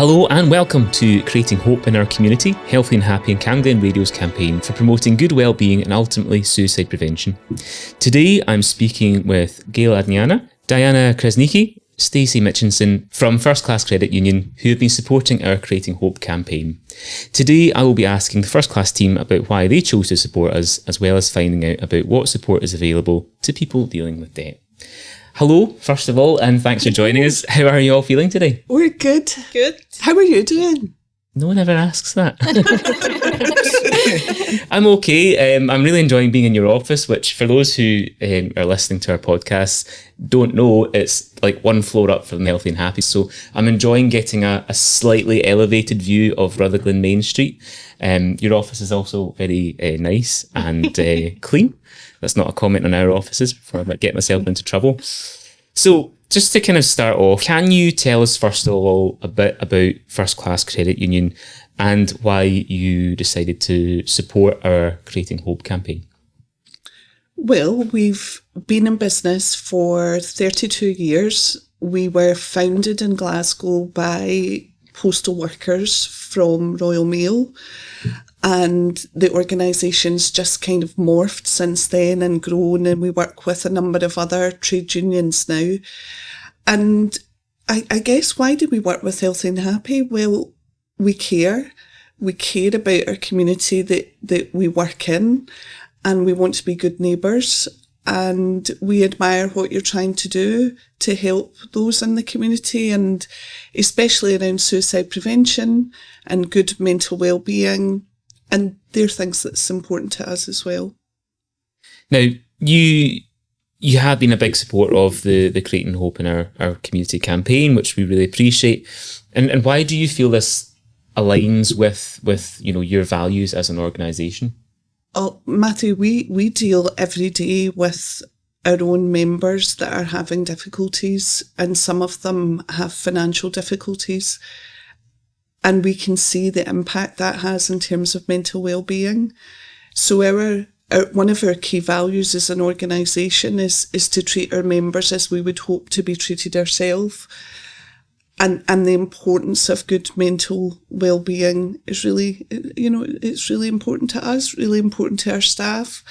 Hello and welcome to Creating Hope in Our Community, Healthy and Happy and Camglen Radio's campaign for promoting good well-being and ultimately suicide prevention. Today I'm speaking with Gail Adniana, Diana Krasnicki, Stacey Mitchinson from First Class Credit Union, who have been supporting our Creating Hope campaign. Today I will be asking the First Class team about why they chose to support us, as well as finding out about what support is available to people dealing with debt. Hello, first of all, and thanks for joining us. How are you all feeling today? We're good. Good. How are you doing? No one ever asks that. I'm okay. I'm really enjoying being in your office, which for those who are listening to our podcast don't know, it's like one floor up from Healthy and Happy. So I'm enjoying getting a slightly elevated view of Rutherglen Main Street. Your office is also very nice and clean. That's not a comment on our offices before I get myself into trouble. So just to kind of start off, can you tell us first of all a bit about First Class Credit Union and why you decided to support our Creating Hope campaign? Well, we've been in business for 32 years. We were founded in Glasgow by postal workers from Royal Mail. And the organisation's just kind of morphed since then and grown, and we work with a number of other trade unions now. And I guess, why do we work with Healthy and Happy? Well, we care. We care about our community that we work in, and we want to be good neighbours. And we admire what you're trying to do to help those in the community, and especially around suicide prevention and good mental well-being. And they're things that's important to us as well. Now, you have been a big supporter of the Creating Hope in our community campaign, which we really appreciate. And why do you feel this aligns with your values as an organisation? Oh, Matthew, we deal every day with our own members that are having difficulties, and some of them have financial difficulties. And we can see the impact that has in terms of mental well-being. So our one of our key values as an organisation is to treat our members as we would hope to be treated ourselves. And the importance of good mental well-being is really, it's really important to us, really important to our staff.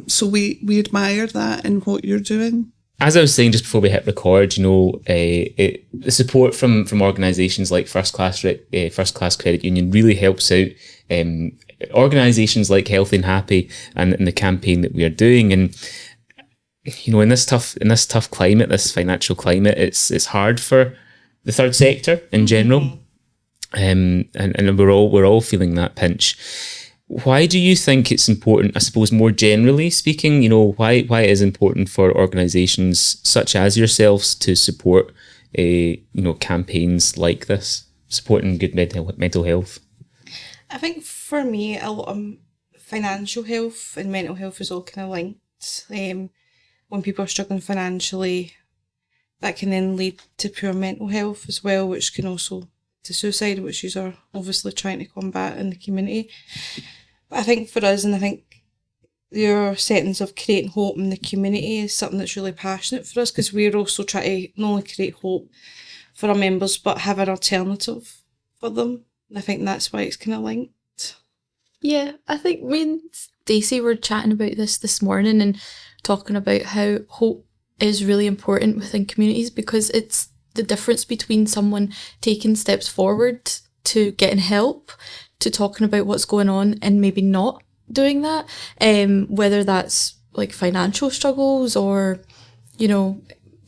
So we admire that in what you're doing. As I was saying just before we hit record, the support from organisations like First Class Credit Union really helps out organisations like Healthy and Happy and the campaign that we are doing. And in this tough climate, this financial climate, it's hard for the third sector in general, and we're all feeling that pinch. Why do you think it's important, I suppose more generally speaking, why it is important for organisations such as yourselves to support campaigns like this, supporting good mental health? I think for me, a lot of financial health and mental health is all kind of linked. When people are struggling financially, that can then lead to poor mental health as well, which can also to suicide, which you are obviously trying to combat in the community. But I think for us, and I think your settings of creating hope in the community is something that's really passionate for us, because we're also trying to not only create hope for our members, but have an alternative for them. And I think that's why it's kind of linked. Yeah, I think me and Stacey were chatting about this morning and talking about how hope is really important within communities, because it's the difference between someone taking steps forward to getting help, to talking about what's going on and maybe not doing that, whether that's like financial struggles or,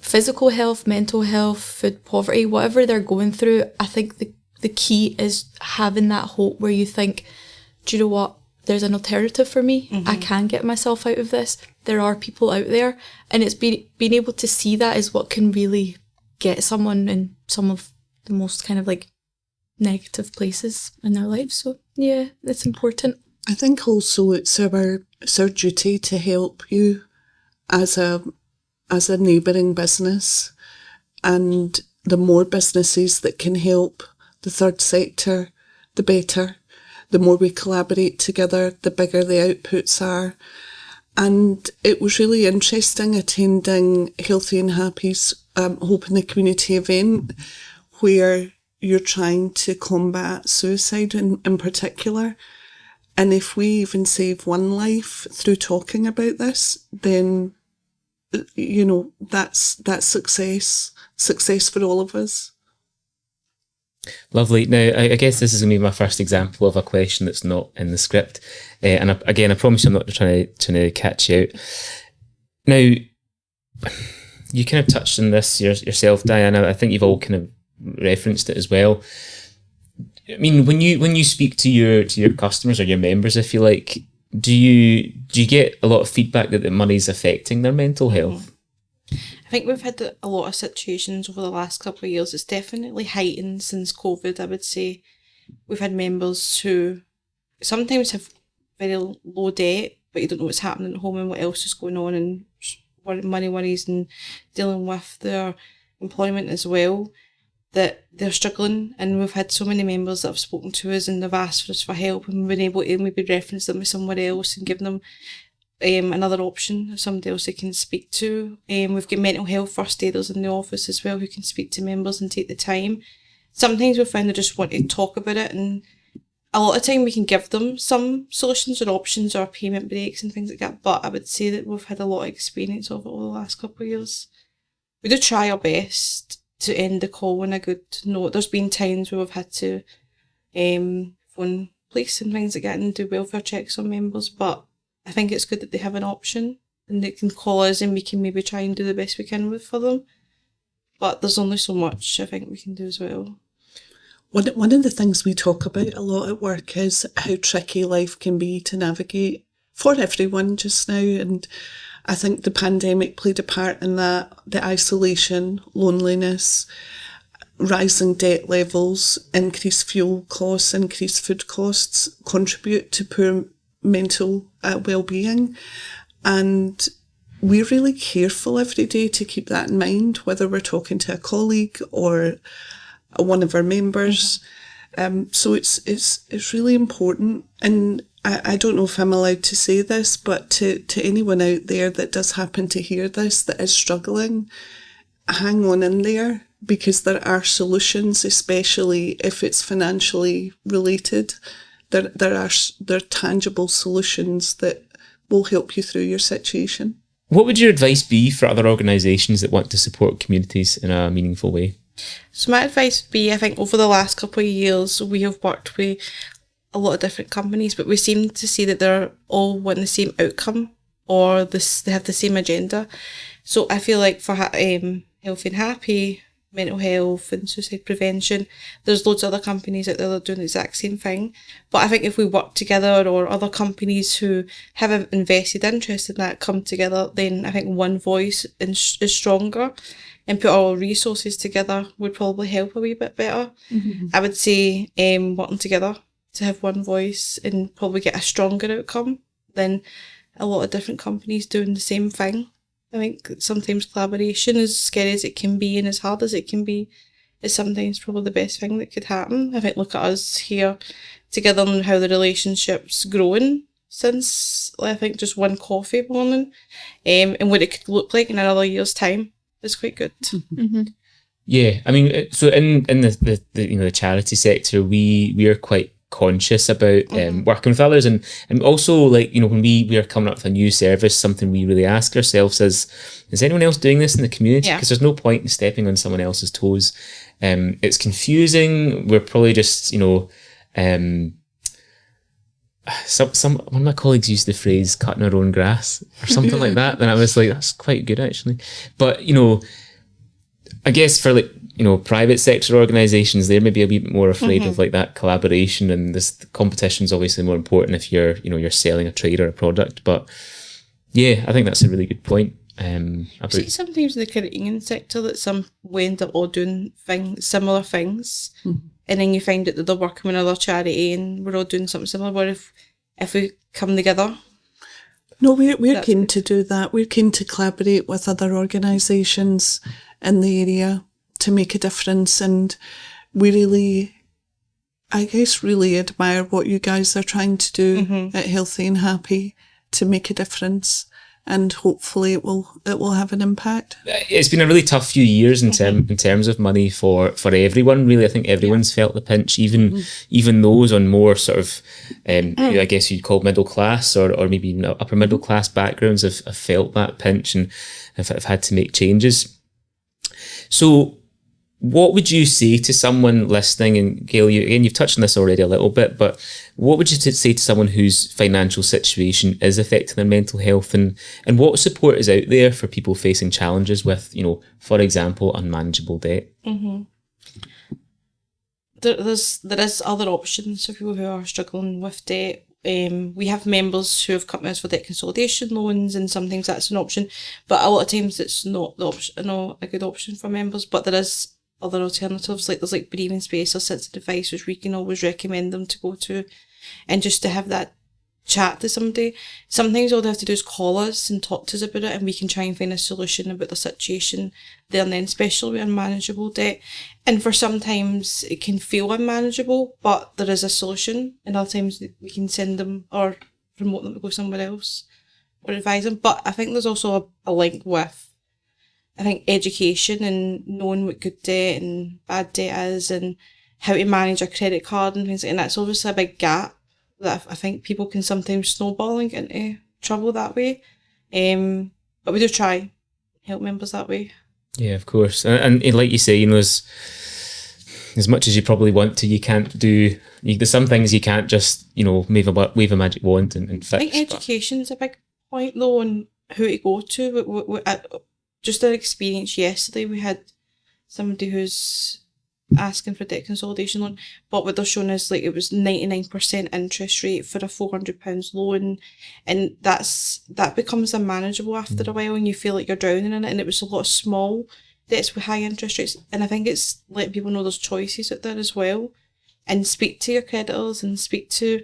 physical health, mental health, food poverty, whatever they're going through. I think the key is having that hope where you think, do you know what? There's an alternative for me. Mm-hmm. I can get myself out of this. There are people out there. And it's being able to see that is what can really get someone in some of the most kind of like negative places in their lives. So yeah, it's important. I think also it's our duty to help you as a neighbouring business, and the more businesses that can help the third sector, the better. The more we collaborate together, the bigger the outputs are. And it was really interesting attending Healthy and Happy's Hope in the Community event, where you're trying to combat suicide in particular. And if we even save one life through talking about this, then, you know, that's success for all of us. Lovely. Now, I guess this is going to be my first example of a question that's not in the script. And I promise I'm not trying to catch you out. Now, you kind of touched on this yourself, Diana. I think you've all kind of referenced it as well. I mean, when you speak to your customers or your members, if you like, do you get a lot of feedback that the money's affecting their mental health? I think we've had a lot of situations over the last couple of years. It's definitely heightened since COVID, I would say. We've had members who sometimes have very low debt, but you don't know what's happening at home and what else is going on, and money worries and dealing with their employment as well, that they're struggling. And we've had so many members that have spoken to us and they've asked for us for help, and we've been able to maybe reference them with somewhere else and give them another option, somebody else they can speak to. We've got mental health first aiders in the office as well who can speak to members and take the time. Sometimes we find they just want to talk about it, and a lot of time we can give them some solutions or options or payment breaks and things like that, but I would say that we've had a lot of experience of it over the last couple of years. We do try our best to end the call on a good note. There's been times where we've had to phone police and things like that and do welfare checks on members, but I think it's good that they have an option and they can call us and we can maybe try and do the best we can for them. But there's only so much I think we can do as well. One of the things we talk about a lot at work is how tricky life can be to navigate for everyone just now. And I think the pandemic played a part in that. The isolation, loneliness, rising debt levels, increased fuel costs, increased food costs contribute to poor mental well-being. And we're really careful every day to keep that in mind, whether we're talking to a colleague or one of our members. So it's really important. And I don't know if I'm allowed to say this, but to anyone out there that does happen to hear this, that is struggling, hang on in there, because there are solutions, especially if it's financially related. There are tangible solutions that will help you through your situation. What would your advice be for other organisations that want to support communities in a meaningful way? So my advice would be, I think over the last couple of years, we have worked with a lot of different companies, but we seem to see that they're all wanting the same outcome, or they have the same agenda. So I feel like for Healthy and Happy, mental health and suicide prevention, there's loads of other companies out there that are doing the exact same thing. But I think if we work together, or other companies who have an invested interest in that come together, then I think one voice is stronger, and put our resources together would probably help a wee bit better. Mm-hmm. I would say working together to have one voice and probably get a stronger outcome than a lot of different companies doing the same thing. I think sometimes collaboration, as scary as it can be and as hard as it can be, is sometimes probably the best thing that could happen. I think look at us here together and how the relationship's grown since, I think, just one coffee morning, and what it could look like in another year's time is quite good. Mm-hmm. Yeah, I mean, so in the charity sector, we are quite conscious about working with others, and also, like, when we are coming up with a new service, something we really ask ourselves is anyone else doing this in the community? Because there's no point in stepping on someone else's toes. It's confusing. We're probably just one of my colleagues used the phrase cutting our own grass or something like that, and I was like, that's quite good actually. But I guess for private sector organisations, they're maybe a wee bit more afraid of like that collaboration, and the competition is obviously more important if you're selling a trade or a product. But yeah, I think that's a really good point. See, sometimes in the credit union sector that some we end up all doing similar things, and then you find out that they're working with another charity and we're all doing something similar. What if we come together? No, we're keen to do that. We're keen to collaborate with other organisations in the area to make a difference, and we really admire what you guys are trying to do at Healthy and Happy to make a difference. and hopefully it will have an impact. It's been a really tough few years in terms of money for everyone. Really, I think everyone's felt the pinch, even those on more sort of, I guess you'd call middle class or maybe even upper middle class backgrounds have felt that pinch and have had to make changes. So, what would you say to someone listening? And Gail, you've touched on this already a little bit, but what would you say to someone whose financial situation is affecting their mental health, and what support is out there for people facing challenges with, for example, unmanageable debt? Mm-hmm. There is other options for people who are struggling with debt. We have members who have come to us for debt consolidation loans, and sometimes that's an option, but a lot of times it's not a good option for members. But there is other alternatives, like there's breathing space or sensitive advice, which we can always recommend them to go to, and just to have that chat to somebody. Sometimes all they have to do is call us and talk to us about it, and we can try and find a solution about the situation there and then, especially with unmanageable debt. And for sometimes it can feel unmanageable, but there is a solution, and other times we can send them or promote them to go somewhere else or advise them. But I think there's also a link with, I think, education and knowing what good debt and bad debt is and how to manage a credit card and things like that. And that's obviously a big gap that I think people can sometimes snowball and get into trouble that way. But we do try help members that way. Yeah, of course. And like you say, as much as you probably want to, you can't do. There's some things you can't just wave a magic wand and fix. I think education's a big point though, on who to go to. Just our experience yesterday, we had somebody who's asking for debt consolidation loan, but what they're showing is it was 99% interest rate for a £400 loan, and that becomes unmanageable after a while, and you feel like you're drowning in it. And it was a lot of small debts with high interest rates, and I think it's letting people know there's choices out there as well, and speak to your creditors and speak to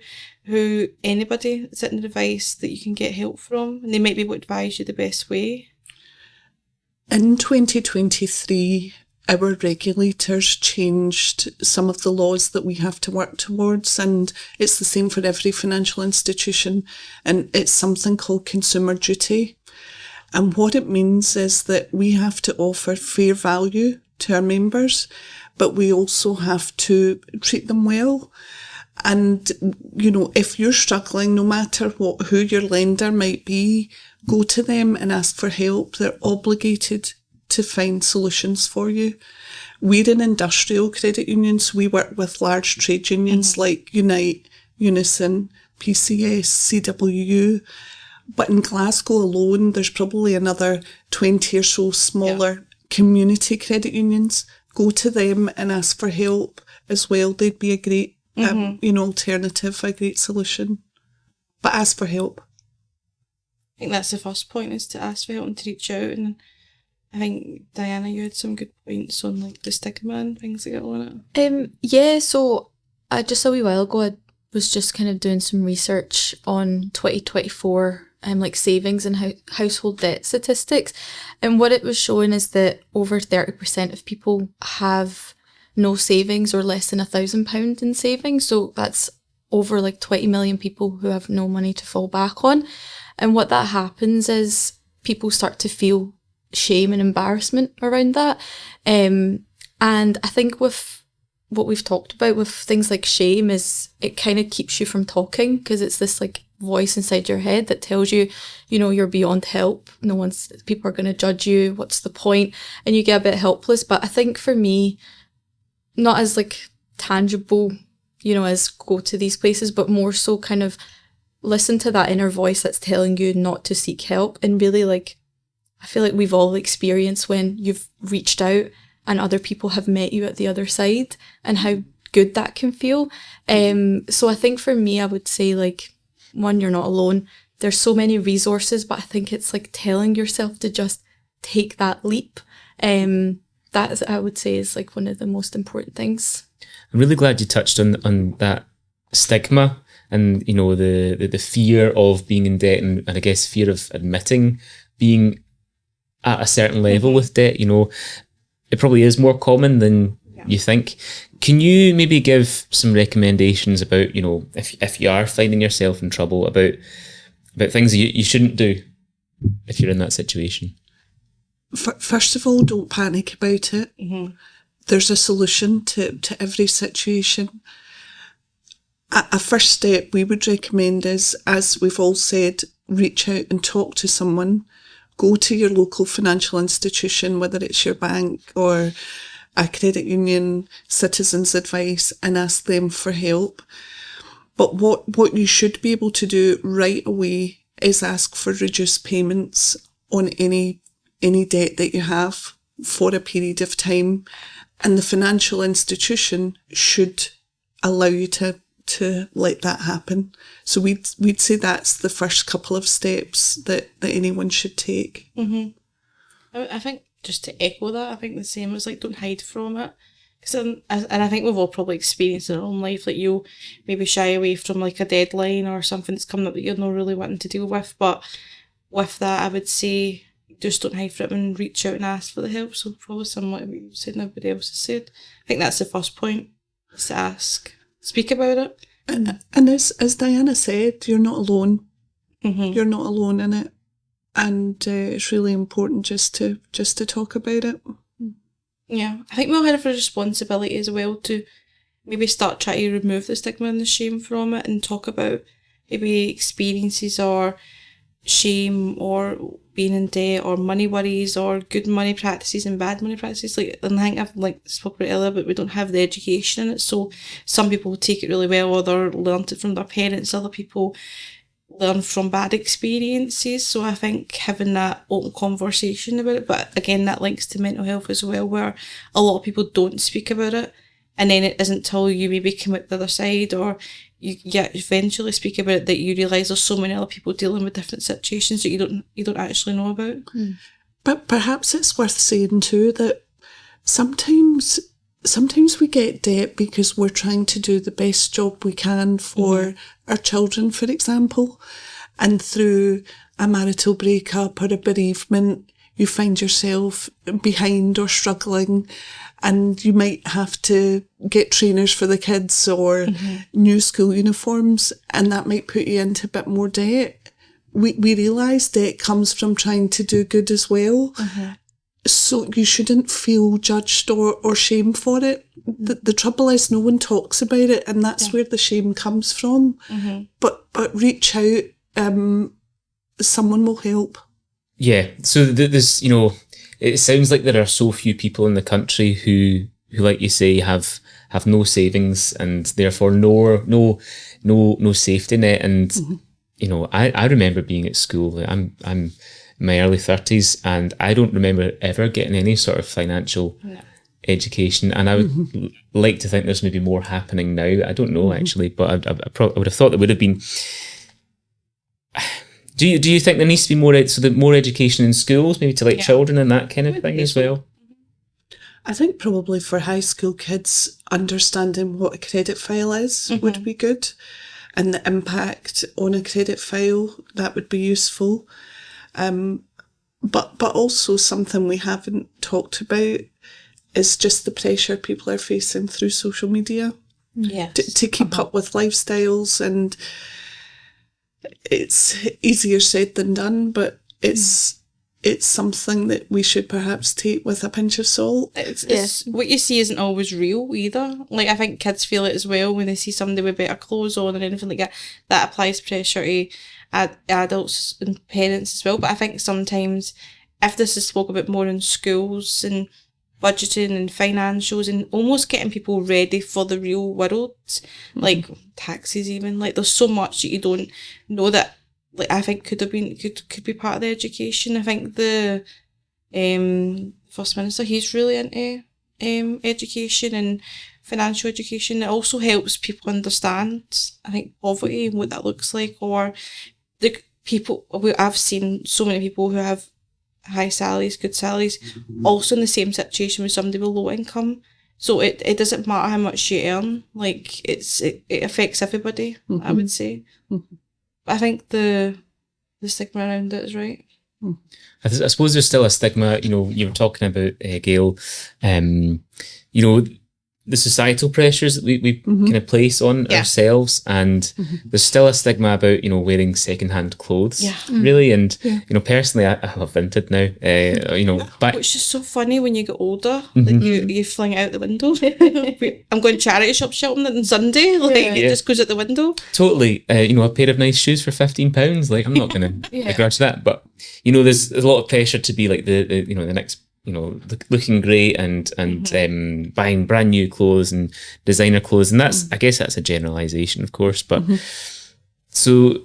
anybody that's in advice that you can get help from, and they might be able to advise you the best way. In 2023, our regulators changed some of the laws that we have to work towards, and it's the same for every financial institution, and it's something called consumer duty. And what it means is that we have to offer fair value to our members, but we also have to treat them well. And, if you're struggling, no matter who your lender might be, go to them and ask for help. They're obligated to find solutions for you. We're an industrial credit union, so we work with large trade unions like Unite, Unison, PCS, CWU. But in Glasgow alone, there's probably another 20 or so smaller community credit unions. Go to them and ask for help as well. They'd be a great alternative, a great solution. But ask for help. I think that's the first point, is to ask for help and to reach out. And I think, Diana, you had some good points on the stigma and things like that on it. So just a wee while ago, I was just kind of doing some research on 2024 savings and household debt statistics. And what it was showing is that over 30% of people have no savings or less than £1,000 in savings. So that's over 20 million people who have no money to fall back on. And what that happens is people start to feel shame and embarrassment around that. And I think with what we've talked about with things like shame is it kind of keeps you from talking, because it's this voice inside your head that tells you, you're beyond help. People are going to judge you. What's the point? And you get a bit helpless. But I think for me, not as tangible, as go to these places, but more so kind of listen to that inner voice that's telling you not to seek help. And really I feel like we've all experienced when you've reached out and other people have met you at the other side, and how good that can feel. So I think for me, I would say one, you're not alone. There's so many resources, but I think it's telling yourself to just take that leap. That I would say is one of the most important things. I'm really glad you touched on that stigma and the fear of being in debt, and I guess fear of admitting being at a certain level with debt. It probably is more common than you think. Can you maybe give some recommendations about, if you are finding yourself in trouble, about things that you shouldn't do if you're in that situation? First of all, don't panic about it. There's a solution to every situation. A first step we would recommend is, as we've all said, reach out and talk to someone. Go to your local financial institution, whether it's your bank or a credit union, Citizens Advice, and ask them for help. But what you should be able to do right away is ask for reduced payments on any debt that you have for a period of time. And the financial institution should allow you to let that happen. So we'd say that's the first couple of steps that anyone should take. I think, just to echo that, I think the same as like, don't hide from it. And I think we've all probably experienced in our own life, like you'll maybe shy away from like a deadline or something that's coming up that you're not really wanting to deal with. But with that, I would say just don't hide from it and reach out and ask for the help. So probably similar to what you said and everybody else has said. I think that's the first point, is to ask. Speak about it. And as Diana said, you're not alone. You're not alone in it. And it's really important just to talk about it. Yeah, I think we all have a responsibility as well to maybe start trying to remove the stigma and the shame from it and talk about maybe experiences or shame or being in debt or money worries or good money practices and bad money practices. Like, and I think I've spoken about earlier, but we don't have the education in it. So some people take it really well, or they learned it from their parents. Other people learn from bad experiences. So I think having that open conversation about it, but again, that links to mental health as well, where a lot of people don't speak about it. And then it isn't till you maybe come out the other side or you eventually speak about it that you realise there's so many other people dealing with different situations that you don't actually know about. But perhaps it's worth saying too that sometimes we get debt because we're trying to do the best job we can for our children, for example, and through a marital breakup or a bereavement, you find yourself behind or struggling, and you might have to get trainers for the kids or new school uniforms, and that might put you into a bit more debt. We realise debt comes from trying to do good as well. So you shouldn't feel judged or shame for it. The trouble is no one talks about it, and that's where the shame comes from. But reach out, someone will help. Yeah, so there's, it sounds like there are so few people in the country who like you say, have no savings and therefore no safety net. And I remember being at school. Like, I'm in my early 30s, and I don't remember ever getting any sort of financial education. And I would like to think there's maybe more happening now. I don't know actually, but I would have thought there would have been. Do you think there needs to be more education in schools, maybe to children and that kind of thing as well? I think probably for high school kids, understanding what a credit file is would be good, and the impact on a credit file, that would be useful. But also something we haven't talked about is just the pressure people are facing through social media. To keep up with lifestyles, and it's easier said than done, but it's something that we should perhaps take with a pinch of salt. It's what you see isn't always real either. Like, I think kids feel it as well when they see somebody with better clothes on or anything like that. That applies pressure to adults and parents as well. But I think sometimes if this is spoken about more in schools and budgeting and financials and almost getting people ready for the real world, like taxes even, like there's so much that you don't know that, like, I think could be part of the education. I think the First Minister, he's really into education and financial education. It also helps people understand, I think, poverty and what that looks like, or the people. I've seen so many people who have high salaries, good salaries, also in the same situation with somebody with low income. So it doesn't matter how much you earn, like it affects everybody, I would say. But I think the stigma around it is right. I suppose there's still a stigma, you were talking about, Gail, the societal pressures that we kind of place on ourselves, and there's still a stigma about, you know, wearing secondhand clothes, really. And you know, personally, I love vintage now. You know, but which is so funny when you get older, like you fling it out the window. I'm going to charity shop shopping on Sunday, like it just goes out the window. Totally, you know, a pair of nice shoes for £15. Like, I'm not going to begrudge that, but you know, there's a lot of pressure to be like the you know, the next, you know, looking great and buying brand new clothes and designer clothes. And that's, I guess that's a generalization, of course, but so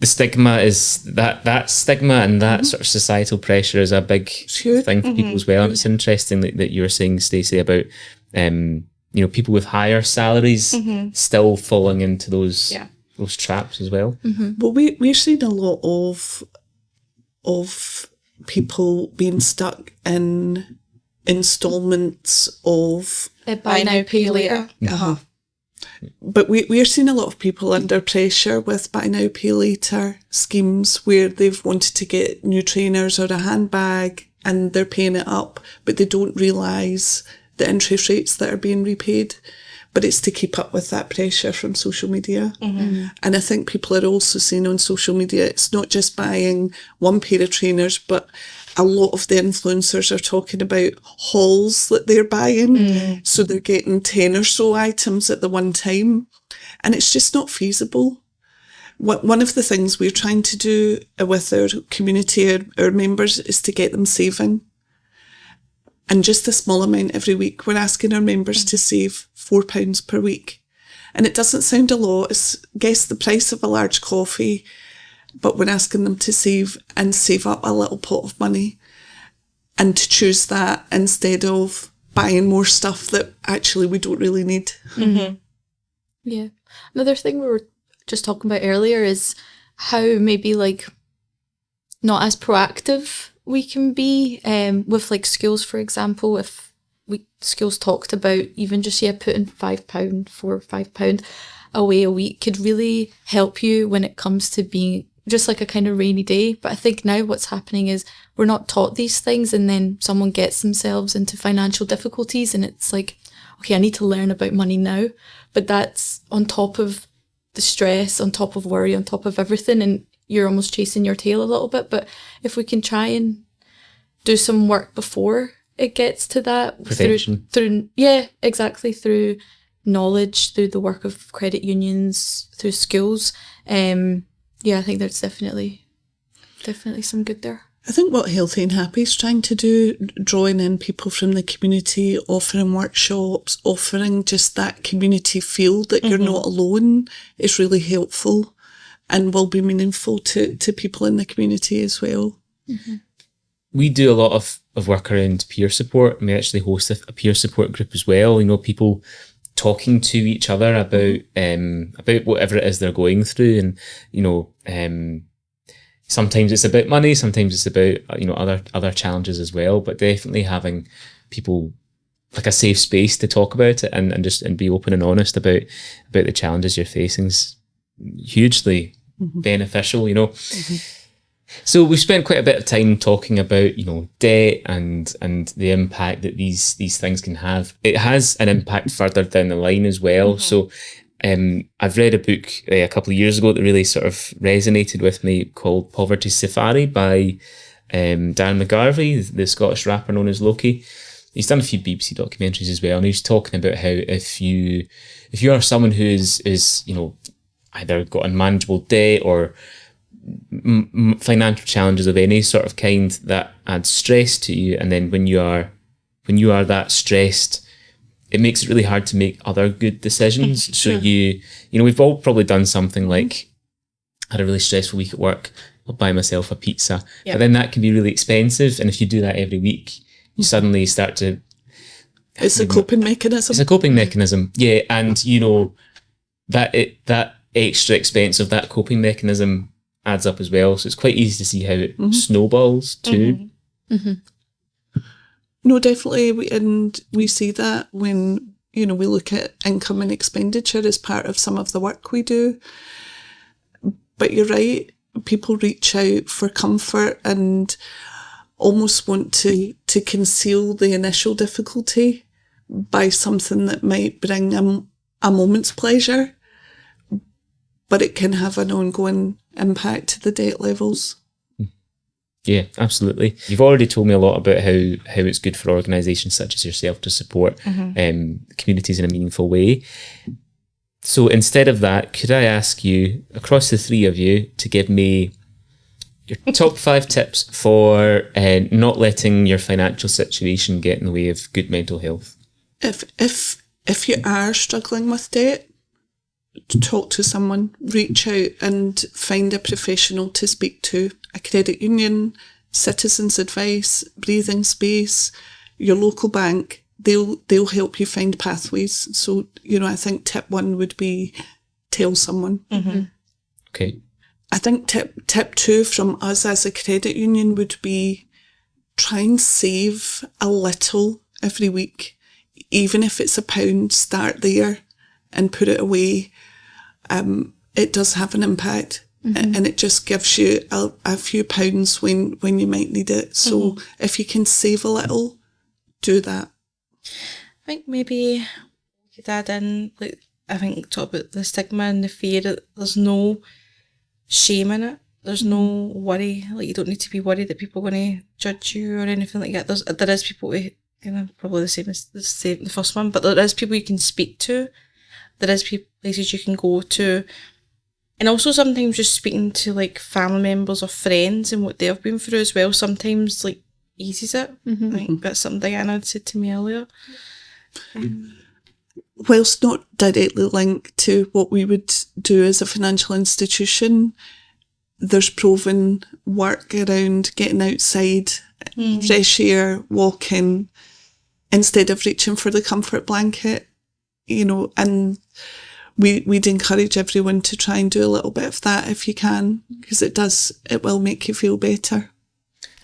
the stigma is that stigma and that sort of societal pressure is a big thing for people as well. And it's interesting that you were saying, Stacey, about, you know, people with higher salaries still falling into those traps as well. Well, we're seeing a lot of people being stuck in installments of Buy now, pay later. But we're seeing a lot of people under pressure with buy now, pay later schemes where they've wanted to get new trainers or a handbag and they're paying it up, but they don't realise the interest rates that are being repaid. But it's to keep up with that pressure from social media. And I think people are also seeing on social media, it's not just buying one pair of trainers, but a lot of the influencers are talking about hauls that they're buying. So they're getting 10 or so items at the one time. And it's just not feasible. One of the things we're trying to do with our community, our members, is to get them saving. And just a small amount every week. We're asking our members to save £4 per week. And it doesn't sound a lot. It's, guess, the price of a large coffee. But we're asking them to save up a little pot of money and to choose that instead of buying more stuff that actually we don't really need. Yeah. Another thing we were just talking about earlier is how maybe like not as proactive we can be with like schools, for example. If schools talked about even just putting £5, £4 away a week could really help you when it comes to being just like a kind of rainy day. But I think now what's happening is we're not taught these things, and then someone gets themselves into financial difficulties and it's like, okay, I need to learn about money now. But that's on top of the stress, on top of worry, on top of everything, and you're almost chasing your tail a little bit. But if we can try and do some work before it gets to that, prevention. through knowledge, through the work of credit unions, through schools, I think there's definitely some good there. I think what Healthy and Happy is trying to do, drawing in people from the community, offering workshops, offering just that community feel that you're not alone, is really helpful and will be meaningful to people in the community as well. We do a lot of work around peer support, and we actually host a peer support group as well. You know, people talking to each other about whatever it is they're going through, and you know, sometimes it's about money, sometimes it's about, you know, other challenges as well. But definitely having people like a safe space to talk about it and be open and honest about the challenges you're facing is hugely beneficial. You know. So we've spent quite a bit of time talking about, you know, debt and the impact that these things can have. It has an impact further down the line as well. So I've read a book a couple of years ago that really sort of resonated with me, called Poverty Safari by Darren McGarvey, the Scottish rapper known as Loki. He's done a few BBC documentaries as well, and he's talking about how if you are someone who is you know, either got unmanageable debt or financial challenges of any sort of kind that adds stress to you, and then when you are that stressed, it makes it really hard to make other good decisions. So you know, we've all probably done something like, had a really stressful week at work, I'll buy myself a pizza. But then that can be really expensive, and if you do that every week, you suddenly start to... It's a coping mechanism. It's a coping mechanism, yeah. And you know, that extra expense of that coping mechanism adds up as well. So it's quite easy to see how it snowballs too. No, definitely. We see that when, you know, we look at income and expenditure as part of some of the work we do. But you're right, people reach out for comfort and almost want to conceal the initial difficulty by something that might bring a moment's pleasure, but it can have an ongoing impact to the debt levels. Yeah, absolutely. You've already told me a lot about how it's good for organisations such as yourself to support communities in a meaningful way. So instead of that, could I ask you, across the three of you, to give me your top 5 tips for not letting your financial situation get in the way of good mental health? If you are struggling with debt, talk to someone, reach out and find a professional to speak to. A credit union, citizens' advice, breathing space, your local bank, they'll help you find pathways. So, I think tip 1 would be tell someone. Mm-hmm. Okay. I think tip 2 from us as a credit union would be try and save a little every week. Even if it's £1, start there and put it away. It does have an impact. And it just gives you a few pounds when you might need it. So if you can save a little, do that. I think maybe we could add in, talk about the stigma and the fear that there's no shame in it. There's no worry. You don't need to be worried that people are going to judge you or anything like that. There is people who, probably the same as the first one, but there is people you can speak to. There is places you can go to. And also sometimes just speaking to family members or friends and what they've been through as well sometimes eases it. I think that's something Diana had said to me earlier. Whilst not directly linked to what we would do as a financial institution, there's proven work around getting outside, fresh air, walking, instead of reaching for the comfort blanket, and we'd encourage everyone to try and do a little bit of that if you can, because it will make you feel better.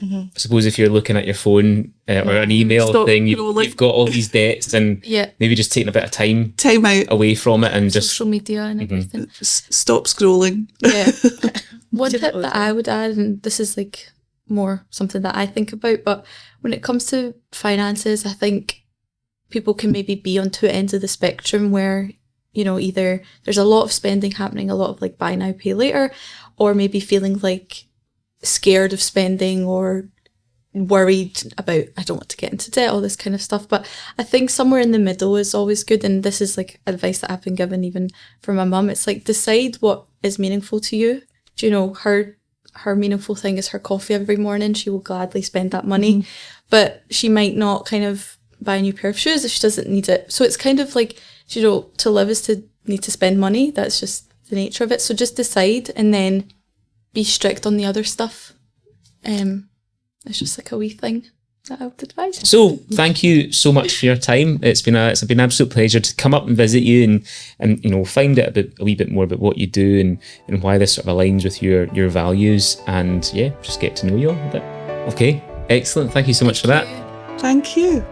I suppose if you're looking at your phone or an email thing, you've got all these debts and maybe just taking a bit of time out away from it and just social media and everything. Stop scrolling. Yeah. One tip that I would add, and this is more something that I think about, but when it comes to finances, I think people can maybe be on two ends of the spectrum where either there's a lot of spending happening, a lot of buy now, pay later, or maybe feeling scared of spending or worried about, I don't want to get into debt, all this kind of stuff. But I think somewhere in the middle is always good. And this is advice that I've been given even from my mum. It's decide what is meaningful to you. Do you know, her meaningful thing is her coffee every morning. She will gladly spend that money, but she might not buy a new pair of shoes if she doesn't need it. So it's to live is to need to spend money. That's just the nature of it. So just decide and then be strict on the other stuff. It's just a wee thing that I would advise. So thank you so much for your time. It's been an absolute pleasure to come up and visit you and find out a wee bit more about what you do and why this sort of aligns with your values, and just get to know you all a bit. Okay, excellent. Thank you so much for that. Thank you.